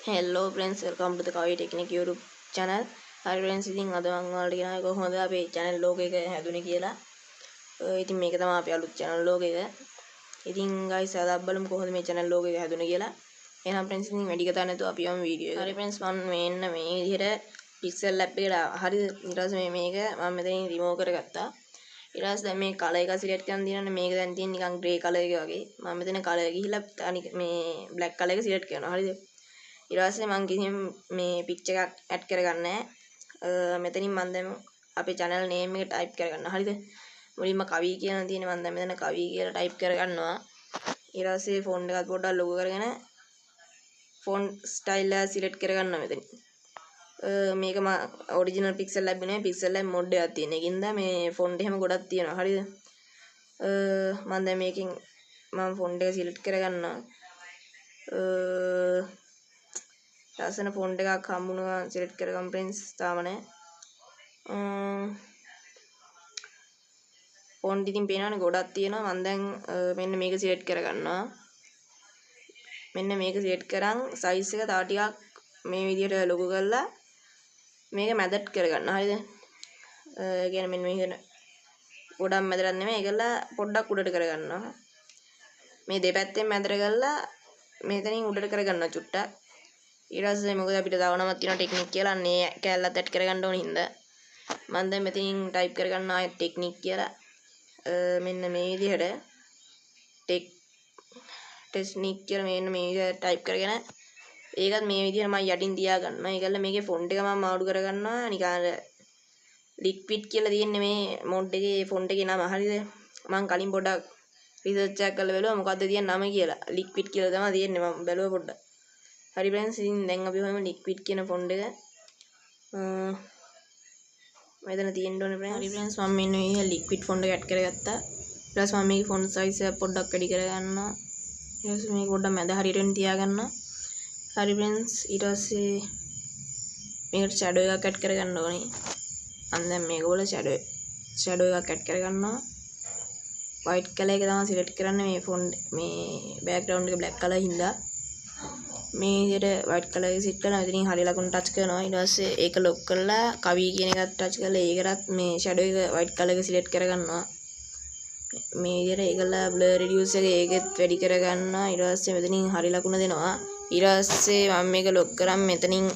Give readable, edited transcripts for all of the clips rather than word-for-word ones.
Hello friends, welcome to the Kavi Technique YouTube channel. Hi friends, ඉතින් අද මම ඔයාලට කියනවා කොහොමද අපේ channel logo එක හැදුනේ කියලා. ඉතින් මේක තමයි අපේ අලුත් channel logo එක. ඉතින් guys අද අපි බලමු කොහොමද මේ channel logo එක හැදුනේ කියලා. එහෙනම් friends ඉතින් වැඩි කතා නැතුව අපි යමු වීඩියෝ එකට. හරි friends මම මෙන්න මේ විදිහට pixel lab එකට හරි ඊට පස්සේ මේක මම මෙතනින් remove කරගත්තා. ඊට පස්සේ දැන් මේ color එක select කරන් දිනන්නේ මේක දැන් තියෙන නිකන් grey color එක වගේ. මම මෙතන color ගිහිල්ලා අනික මේ black color එක select කරනවා. හරිද? ඊට පස්සේ මම කිසිම මේ picture එකක් add කරගන්නේ නැහැ. මෙතනින් මම දැන් අපේ channel name එක type කරගන්න. හරිද? මුලින්ම කවි කියන තියෙන මම දැන් මෙතන කවි කියලා type කරගන්නවා. ඊට පස්සේ font එකත් පොඩ්ඩක් ලොකු කරගෙන font style එක select කරගන්නවා මෙතන. මේක මම original pixel lab නේ pixel lab mod එකක් තියෙන. ඒකින්ද මේ font එහෙම ගොඩක් තියෙනවා. හරිද? මම දැන් මේකෙන් මම font එක select කරගන්නවා. ලස්සන ෆොන්ට් එකක් හම්බුණා සිලෙක්ට් කරගමු friends තාම නැහැ. ෆොන්ට් ඉතින් පේනවනේ ගොඩක් තියෙනවා. මම දැන් මෙන්න මේක සිලෙක්ට් කරගන්නවා. මෙන්න මේක සිලෙක්ට් කරන් සයිස් එක තව ටිකක් මේ විදිහට ලොකු කරලා මේක මැදට කරගන්න. හරිද? කියන්නේ මෙන්න මේක ගොඩක් මැදට නෙමෙයි ඒකලා පොඩ්ඩක් උඩට කරගන්නවා. මේ දෙපැත්තෙන් මැදට කරලා මෙතනින් උඩට කරගන්නවා චුට්ටක්. ඊට පස්සේ මොකද අපිට තව නමක් තියෙනවා ටෙක්නික් කියලා. අන්නේ කැලලත් ඇඩ් කරගන්න ඕන හින්දා මම දැන් මෙතනින් ටයිප් කරගන්න ආයෙ ටෙක්නික් කියලා. මෙන්න මේ විදිහට ටෙක්නික් කියලා මෙන්න මේ විදිහට ටයිප් කරගෙන ඒකත් මේ විදිහට මම යටින් තියා ගන්නවා. ඒකල්ල මේකේ ෆොන්ට් එක මම මාරු කරගන්නවා. නිකන් අර ලික්විඩ් කියලා තියෙන්නේ මේ මොඩ් එකේ ෆොන්ට් එකේ නම. හරිද? මම කලින් පොඩ්ඩක් රිසර්ච් එකක් කරලා බලුවා මොකද්ද තියෙන නම කියලා. ලික්විඩ් කියලා තමයි තියෙන්නේ. මම බැලුවා පොඩ්ඩක්. හරි friends ඉතින් දැන් අපි හොයමු liquid කියන font එක. මෙතන තියෙන්න ඕනේ friends. හරි friends මම මෙන්න මේ liquid font එක add කරගත්තා. ඊට පස්සේ මම මේකේ font size එක පොඩ්ඩක් වැඩි කරගන්නවා. ඊට පස්සේ මේක පොඩ්ඩක් මැද හරියට තියාගන්නවා. හරි friends ඊට පස්සේ මේකට shadow එකක් add කරගන්න ඕනේ. මම දැන් මේක වල shadow එකක් add කරගන්නවා. white color එක තමයි select කරන්නේ මේ font මේ background එක black color හින්දා. මේ විදිහට white color එක set කරනවා. ඉතින් හරිය ලකුණු touch කරනවා. ඊට පස්සේ ඒක lock කරලා කවි කියන එකත් touch කරලා ඒකටත් මේ shadow එක white color එක select කරගන්නවා. මේ විදිහට ඒකලා blur reduce එක ඒකෙත් වැඩි කරගන්නවා. ඊට පස්සේ මෙතනින් හරිය ලකුණ දෙනවා. ඊට පස්සේ මම මේක lock කරන් මෙතනින්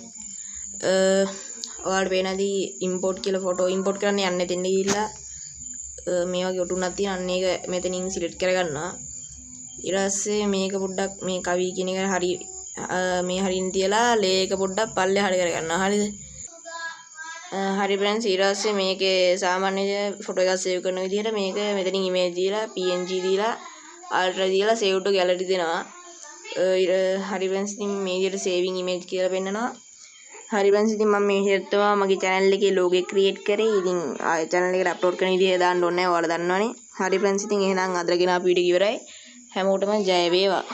ඔයාලට පේනදී import කියලා photo import කරන්න යන්න දෙන්න ගිහිල්ලා මේ වගේ ඔටුනක් තියෙන අන්න ඒක මෙතනින් select කරගන්නවා. ඊට පස්සේ මේක පොඩ්ඩක් මේ කවි කියන එක හරිය මේ හරින් තියලා ලේ එක පොඩ්ඩක් පල්ලෙහාට කරගන්නවා. හරිද? හරි friends ඊට පස්සේ මේකේ සාමාන්‍ය ෆොටෝ එකක් සේව් කරන විදිහට මේක මෙතනින් ඉමේජ් දීලා png දීලා ultra දීලා save to gallery දෙනවා. හරි friends ඉතින් මේ විදිහට saving image කියලා පෙන්නනවා. හරි friends ඉතින් මම මේ විදිහට තමයි මගේ channel එකේ logo එක create කරේ. ඉතින් ආයෙ channel එකට upload කරන විදිහ දාන්න ඕනේ නැහැ. ඔයාලා දන්නවනේ. හරි friends ඉතින් එහෙනම් අදගෙන අපි වීඩියෝ ඉවරයි. හැමෝටම ජය වේවා.